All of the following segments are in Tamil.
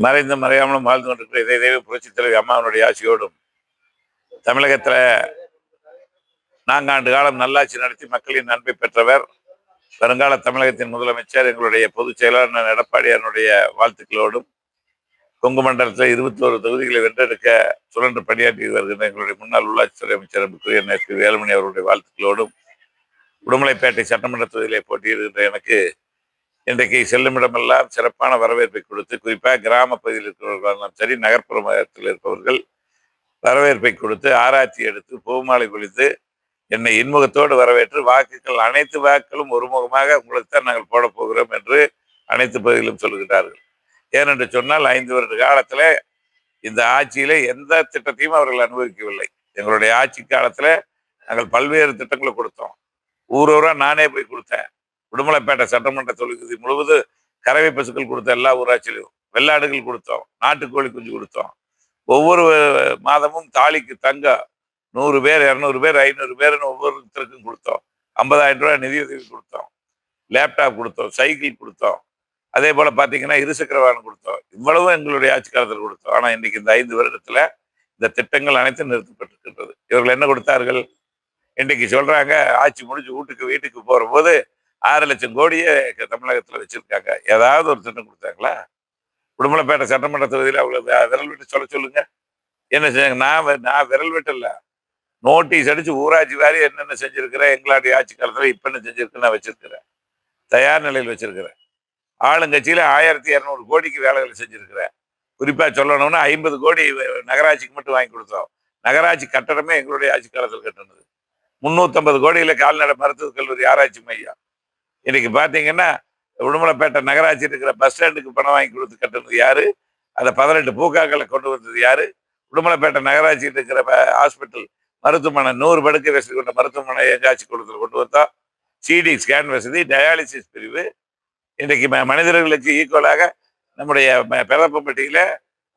மறைந்து மறையாமலும் வாழ்ந்து கொண்டிருக்கிற இதய தெய்வ புரட்சித் தலைவி அம்மாவனுடைய ஆட்சியோடும் தமிழகத்துல 4 ஆண்டு காலம் நல்லாட்சி நடத்தி மக்களின் அன்பை பெற்றவர் வருங்கால தமிழகத்தின் முதலமைச்சர் எங்களுடைய பொதுச் செயலாளர் எடப்பாடியாருடைய வாழ்த்துக்களோடும் கொங்கு மண்டலத்தில் 21 தொகுதிகளை வென்றெடுக்க சுழன்று பணியாற்றி வருகின்ற எங்களுடைய முன்னாள் உள்ளாட்சித்துறை அமைச்சர் அன்புக்குரிய திரு வேலுமணி அவருடைய வாழ்த்துக்களோடும் உடுமலைப்பேட்டை சட்டமன்ற தொகுதியிலே போட்டியிடுகின்ற எனக்கு இன்றைக்கு செல்லுமிடமெல்லாம் சிறப்பான வரவேற்பை கொடுத்து குறிப்பாக கிராம பகுதியில் இருக்கிறவர்களாலும் சரி நகர்ப்புறத்தில் இருப்பவர்கள் வரவேற்பை கொடுத்து ஆராய்ச்சி எடுத்து பூமாலை குளித்து என்னை இன்முகத்தோடு வரவேற்று வாக்குகள் அனைத்து வாக்குகளும் ஒருமுகமாக உங்களுக்கு தான் நாங்கள் போட போகிறோம் என்று அனைத்து பகுதியிலும் சொல்லுகிறார்கள். ஏனென்று சொன்னால் 5 வருட காலத்துல இந்த ஆட்சியில எந்த திட்டத்தையும் அவர்கள் அனுபவிக்கவில்லை. எங்களுடைய ஆட்சி காலத்துல நாங்கள் பல்வேறு திட்டங்களை கொடுத்தோம். ஊரூரா நானே போய் கொடுத்தேன். உடுமலைப்பேட்டை சட்டமன்ற தொகுதி முழுவதும் கறவை பசுக்கள் கொடுத்த எல்லா ஊராட்சியிலும் வெள்ளாடுகள் கொடுத்தோம், நாட்டுக்கோழி குஞ்சு கொடுத்தோம். ஒவ்வொரு மாதமும் தாலிக்கு தங்கம் 100 பேர் 200 பேர் 500 பேர்னு ஒவ்வொருத்தருக்கும் கொடுத்தோம். 50,000 ரூபாய் நிதியுதவி கொடுத்தோம், லேப்டாப் கொடுத்தோம், சைக்கிள் கொடுத்தோம். அதே போல பாத்தீங்கன்னா இருசக்கர வாகனம் கொடுத்தோம். இவ்வளவும் எங்களுடைய ஆட்சி காலத்தில் கொடுத்தோம். ஆனா இன்னைக்கு இந்த 5 வருடத்துல இந்த திட்டங்கள் அனைத்தும் நிறுத்தப்பட்டிருக்கின்றது. இவர்கள் என்ன கொடுத்தார்கள்? இன்னைக்கு சொல்றாங்க ஆட்சி முடிஞ்சு வீட்டுக்கு போற போது 6 லட்சம் கோடியே தமிழகத்துல வச்சிருக்காங்க. ஏதாவது ஒரு திட்டம் கொடுத்தாங்களா? உடுமலைப்பேட்டை சட்டமன்ற தொகுதியில் அவ்வளவு விரல் விட்டு சொல்லுங்க. என்ன செய்ய? நான் விரல் விட்டு இல்ல, நோட்டீஸ் அடிச்சு ஊராட்சி வாரி என்னென்ன செஞ்சிருக்கிறேன், எங்களுடைய ஆட்சி காலத்துல இப்ப என்ன செஞ்சிருக்குன்னு நான் வச்சிருக்கிறேன், தயார் நிலையில் வச்சிருக்கிறேன். ஆளுங்கட்சியில 1200 கோடிக்கு வேலைகளை செஞ்சிருக்கிறேன். குறிப்பா சொல்லணும்னா 50 கோடி நகராட்சிக்கு மட்டும் வாங்கி கொடுத்தோம். நகராட்சி கட்டடமே எங்களுடைய ஆட்சி காலத்தில் கட்டினது. 350 கோடியில கால்நடை மருத்துவக் கல்லூரி ஆராய்ச்சி மையம். இன்னைக்கு பாத்தீங்கன்னா உடுமலைப்பேட்டை நகராட்சி இருக்கிற பஸ் ஸ்டாண்டுக்கு பணம் வாங்கி கொடுத்து கட்டுறது யாரு? அந்த 18 பூக்காக்களை கொண்டு வந்தது யாரு? உடுமலைப்பேட்டை நகராட்சியில் இருக்கிற ஹாஸ்பிட்டல் மருத்துவமனை 100 படுக்கை வசதி கொண்ட மருத்துவமனை எங்காட்சி கொடுத்து கொண்டு வந்தோம். சிடி ஸ்கேன் வசதி, டயாலிசிஸ் பிரிவு. இன்றைக்கு மனிதர்களுக்கு ஈக்குவலாக நம்முடைய பெறப்பட்டியில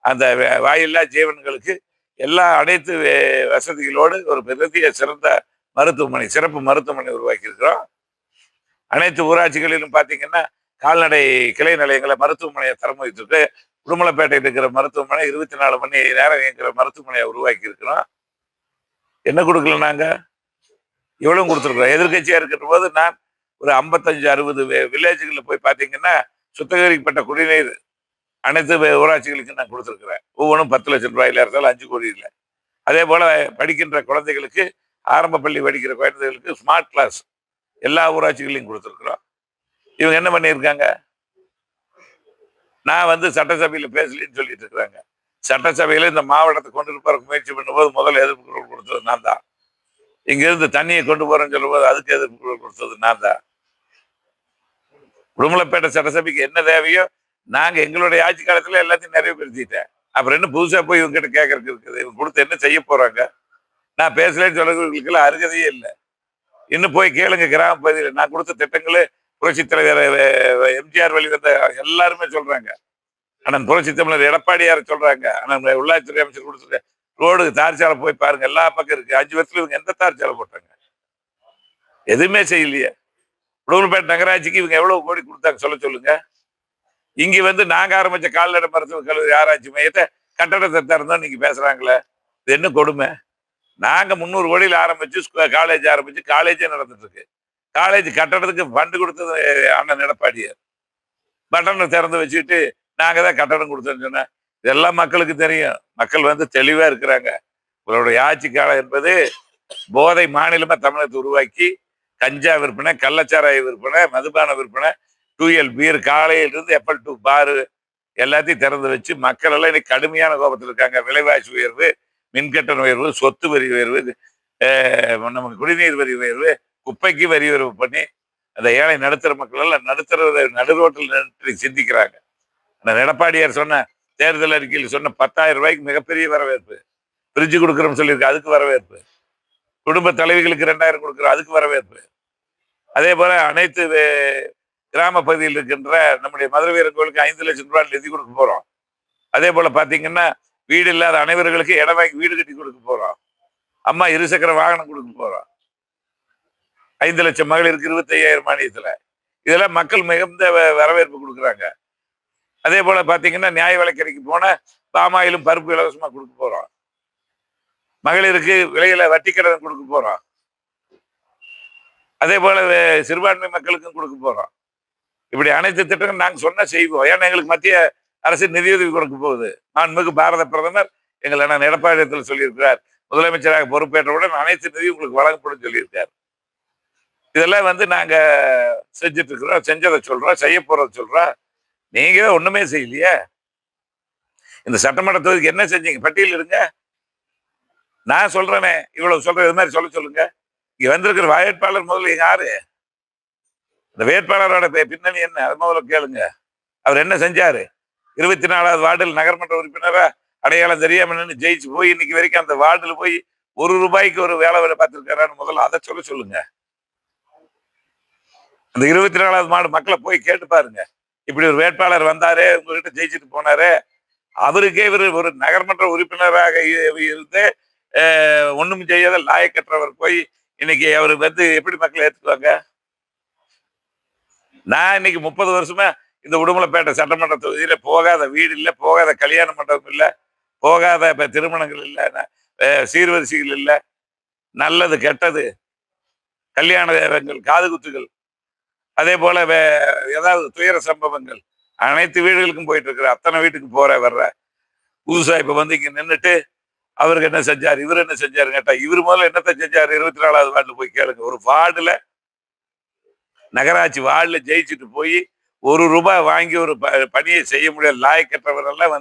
அந்த வாயில்லா ஜீவன்களுக்கு எல்லா அனைத்து வசதிகளோடு ஒரு பெரிய சிறந்த மருத்துவமனை, சிறப்பு மருத்துவமனை உருவாக்கி இருக்கிறோம். அனைத்து ஊராட்சிகளிலும் பாத்தீங்கன்னா கால்நடை கிளை நிலையங்களை மருத்துவமனையை தரம் வைத்திருக்கு. உடுமலைப்பேட்டையில் இருக்கிற மருத்துவமனை 24 மணி நேரம் இயங்குகிற மருத்துவமனையை உருவாக்கி இருக்கிறோம். என்ன கொடுக்கல நாங்க? இவ்வளவு கொடுத்துருக்குறோம். எதிர்கட்சியா இருக்கிற போது நான் ஒரு 55-60 வில்லேஜுகளில் போய் பார்த்தீங்கன்னா சுத்திகரிக்கப்பட்ட குடிநீர் அனைத்து ஊராட்சிகளுக்கு நான் கொடுத்துருக்குறேன். ஒவ்வொன்றும் 10 லட்சம் ரூபாயில இருந்தாலும் 5 கோடி இல்லை. அதே போல படிக்கின்ற குழந்தைகளுக்கு, ஆரம்ப பள்ளி படிக்கிற குழந்தைகளுக்கு ஸ்மார்ட் கிளாஸ் எல்லா ஊராட்சிகளையும் கொடுத்துருக்குறோம். இவங்க என்ன பண்ணியிருக்காங்க? நான் சட்டசபையில பேசலன்னு சொல்லிட்டு இருக்கிறாங்க. சட்டசபையில இந்த மாவட்டத்தை கொண்டு போறதுக்கு முயற்சி பண்ணும்போது முதல்ல எதிர்ப்பு குரல் கொடுத்தது நான் தான். இங்கிருந்து தண்ணியை கொண்டு போறேன்னு சொல்லும்போது அதுக்கு எதிர்ப்பு குரல் கொடுத்தது நான் தான். உடுமலைப்பேட்டை சட்டசபைக்கு என்ன தேவையோ நாங்க எங்களுடைய ஆட்சி காலத்துல எல்லாத்தையும் நிறைவேற்றிட்டேன். அப்புறம் என்ன புதுசா போய் இவங்க கிட்ட கேட்கறதுக்கு இருக்குது? இவங்க கொடுத்து என்ன செய்ய போறாங்க? நான் பேசலன்னு சொல்றவங்களுக்கு எல்லாம் அருகதையே இல்லை. இன்னும் போய் கேளுங்க. கிராம பகுதியில் நான் கொடுத்த திட்டங்களே புரட்சி தலைவர் எம்ஜிஆர் வழி வந்த எல்லாருமே சொல்றாங்க. அண்ணன் புரட்சி தமிழர் எடப்பாடியார் சொல்றாங்க. அண்ணன் உள்ளாட்சித்துறை அமைச்சர் கொடுத்துருக்க ரோடு தார் சாலை போய் பாருங்க, எல்லா பக்கம் இருக்கு. 5 வருஷத்துல இவங்க எந்த தார் சாலை போட்டாங்க? எதுவுமே செய்யலையே. உடுமலைப்பேட்டை நகராட்சிக்கு இவங்க எவ்வளவு கோடி கொடுத்தாங்க சொல்லுங்க. இங்க நாங்க ஆரம்பிச்ச கால்நடை மருத்துவ கல்லூரி ஆராய்ச்சி மையத்தை கட்டடத்தை திறந்தோம் நீங்க பேசுறாங்களே, இது என்ன கொடுமை? நாங்க 300 கோடியில் ஆரம்பிச்சு காலேஜ் ஆரம்பிச்சு காலேஜே நடந்துட்டு இருக்கு. காலேஜ் கட்டடத்துக்கு ஃபண்டு கொடுத்தது அண்ணன் எடப்பாடியார். பட்டனை திறந்து வச்சுட்டு நாங்க தான் கட்டடம் கொடுத்தோம்னு சொன்னேன். இதெல்லாம் மக்களுக்கு தெரியும். மக்கள் தெளிவா இருக்கிறாங்க. உங்களுடைய ஆட்சி காலம் என்பது போதை மாநிலமா தமிழகத்தை உருவாக்கி கஞ்சா விற்பனை, கள்ளச்சாராய விற்பனை, மதுபான விற்பனை, 2L பீர், காலையிலிருந்து எப்பல் டூ பாரு எல்லாத்தையும் திறந்து வச்சு மக்கள் எல்லாம் இன்னைக்கு கடுமையான கோபத்தில் இருக்காங்க. விலைவாசி உயர்வு, மின்கட்டண உயர்வு, சொத்து வரி உயர்வு, நமக்கு குடிநீர் வரி உயர்வு, குப்பைக்கு வரி உயர்வு பண்ணி அந்த ஏழை நடுத்தர மக்கள் எல்லாம் நடு ரோட்டில் சிந்திக்கிறாங்க. அந்த எடப்பாடியார் சொன்ன தேர்தல் அறிக்கையில் சொன்ன 10,000 ரூபாய்க்கு மிகப்பெரிய வரவேற்பு. பிரிட்ஜ் கொடுக்குறோம்னு சொல்லியிருக்கு, அதுக்கு வரவேற்பு. குடும்ப தலைவிகளுக்கு 2000 கொடுக்குறோம், அதுக்கு வரவேற்பு. அதே போல அனைத்து கிராம பகுதியில் இருக்கின்ற நம்முடைய மதுரை வீரர் கோயிலுக்கு 5 லட்சம் ரூபாய் நிதி கொடுக்க போறோம். அதே போல பாத்தீங்கன்னா வீடு இல்லாத அனைவர்களுக்கு இடம் வாங்கி வீடு கட்டி கொடுக்க போறோம். அம்மா இருசக்கர வாகனம் கொடுக்க போறோம். 5 லட்சம் மகளிருக்கு 25,000 மானியத்துல. இதெல்லாம் மக்கள் மிகுந்த வரவேற்பு கொடுக்குறாங்க. அதே போல பாத்தீங்கன்னா நியாய விலைக்கடைக்கு போனா பாமாயிலும் பருப்பு இலவசமா கொடுக்க போறோம். மகளிருக்கு விலையில வட்டி கடன் கொடுக்க போறோம். அதே போல சிறுபான்மை மக்களுக்கும் கொடுக்க போறோம். இப்படி அனைத்து திட்டங்களும் நாங்க சொன்னா செய்வோம். ஏன்னா எங்களுக்கு மத்திய அரசு நிதியுதவி கொடுக்க போகுது. மாண்புமிகு பாரத பிரதமர் எங்கள் அண்ணன் எடப்பாடி சொல்லியிருக்கிறார். முதலமைச்சராக பொறுப்பேற்றவுடன் அனைத்து நிதியும் உங்களுக்கு வழங்கப்படும் சொல்லியிருக்கார். இதெல்லாம் நாங்க செஞ்சுட்டு இருக்கிறோம். செஞ்சதை சொல்றோம், செய்ய போறதை சொல்றோம். நீங்க தான் ஒண்ணுமே செய்யலையே. இந்த சட்டமன்ற தொகுதிக்கு என்ன செஞ்சீங்க? பட்டியல் இருங்க. நான் சொல்றேனே, இவ்வளவு சொல்றேன், இது மாதிரி சொல்லுங்க. இங்க வந்திருக்கிற வேட்பாளர் முதல்ல யாரு? இந்த வேட்பாளரோட பின்னணி என்ன? அது முதல்ல கேளுங்க. அவர் என்ன செஞ்சாரு? 24வது வார்டில் நகர்மன்ற உறுப்பினரா அடையாளம் தெரியாம நின்று ஜெயிச்சு போய் இன்னைக்கு வரைக்கும் அந்த வார்டில் போய் ₹1 ஒரு வேலை பார்த்திருக்காரான்னு முதல்ல அதை சொல்லுங்க. அந்த 24வது வார்டு மக்களை போய் கேட்டு பாருங்க. இப்படி ஒரு வேட்பாளர் வந்தாரு, உங்ககிட்ட ஜெயிச்சுட்டு போனாரு. அவருக்கே இவர் ஒரு நகர்மன்ற உறுப்பினராக இருந்து ஒண்ணும் செய்யாத லாயக்கற்றவர் போய் இன்னைக்கு அவர் எப்படி மக்களை ஏற்றுக்குவாங்க? நான் இன்னைக்கு 30 வருஷமா இந்த உடுமலைப்பேட்டை சட்டமன்ற தொகுதியில போகாத வீடு இல்லை, போகாத கல்யாண மண்டபம் இல்லை, போகாத திருமணங்கள் இல்லை, சீர்வரிசைகள் இல்லை, நல்லது கெட்டது, கல்யாணங்கள், காது குத்துகள், அதே போல ஏதாவது துயர சம்பவங்கள் அனைத்து வீடுகளுக்கும் போயிட்டு இருக்கிற அத்தனை வீட்டுக்கு போற வர்ற புதுசா இப்ப இங்க நின்றுட்டு அவருக்கு என்ன செஞ்சாரு, இவர் என்ன செஞ்சாரு கேட்டா இவர் முதல்ல என்னத்தை செஞ்சாரு? 24வது வார்டுல போய் கேளுங்க. ஒரு வார்டுல நகராட்சி வார்டுல ஜெயிச்சுட்டு போய் ₹1 வாங்கி ஒரு பணியை செய்ய முடியாத லாயக்கற்றவரெல்லாம்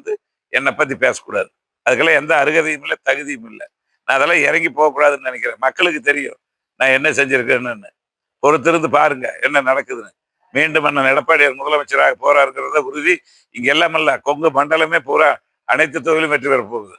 என்னை பத்தி பேசக்கூடாது. அதுக்கெல்லாம் எந்த அருகதையும் இல்லை, தகுதியும் இல்லை. நான் அதெல்லாம் இறங்கி போகக்கூடாதுன்னு நினைக்கிறேன். மக்களுக்கு தெரியும் நான் என்ன செஞ்சிருக்கேன்னு. பொறுத்திருந்து பாருங்க என்ன நடக்குதுன்னு. மீண்டும் அண்ணன் எடப்பாடியார் முதலமைச்சராக போறாருங்கிறத உறுதி. இங்க எல்லாம் இல்ல, கொங்கு மண்டலமே பூரா அனைத்து தொகுதியிலும் வெற்றி பெற போகுது.